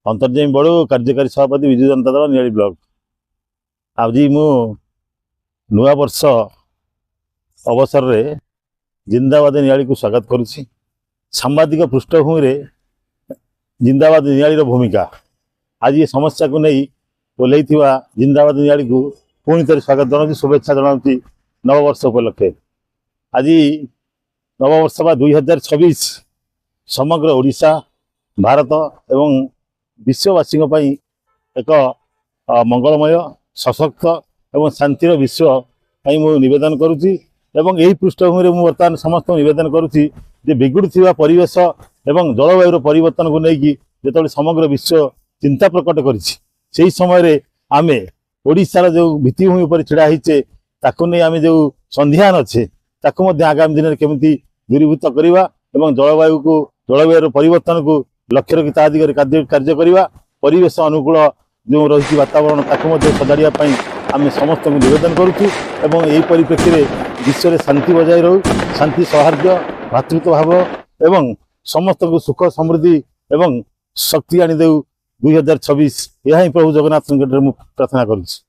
अंतर्जामी बड़ो कार्यकारी सभापति विजु जनता दल नियाली ब्लॉक। आज मु नुआ वर्ष अवसर रे जिंदाबाद नियाली को स्वागत करुछि। सांबादिक पृष्ठभूमि रे जिंदाबाद नियाली भूमिका आज ये समस्या को नहीं ओल्लई जिंदाबाद नियाली को पुणी थे स्वागत जनाऊँ, शुभेच्छा जनाऊँ नववर्ष उपलक्षे। आज नववर्ष बा 2026 समग्र ओडिशा भारत एवं विश्ववासी एक मंगलमय सशक्त एवं शांतिर विश्व मुझे निवेदन करुच्ची। एवं यही पृष्ठभूमि में बर्तमान समस्त निवेदन करुच्ची जे बिगुड़ुवा परिवेश एवं जलवायु परिवर्तन को लेकिन जो समग्र विश्व चिंता प्रकट कर समय आमे ओडिशार जो भित्तिभूमि पर छिड़ा होचे ताकू नहीं आमे जो संध्यान अच्छे ताकू आगामी दिन में केमी दूरीभूत करवा एवं जलवायु परिवर्तन को लक्ष्य रखी ता दिगरे कार्य करवा परिवेश अनुकूल जो रही वातावरण ताकू सजाड़िया आम समस्त निवेदन करुचु। एवं यही परिप्रेक्षी में विश्व में शांति बजाय रहू, शांति सौहार्द भातृत्व भाव एवं समस्त को सुख समृद्धि एवं शक्ति आनी देऊ 2026 यह प्रभु जगन्नाथ निकट में प्रार्थना करुच्ची।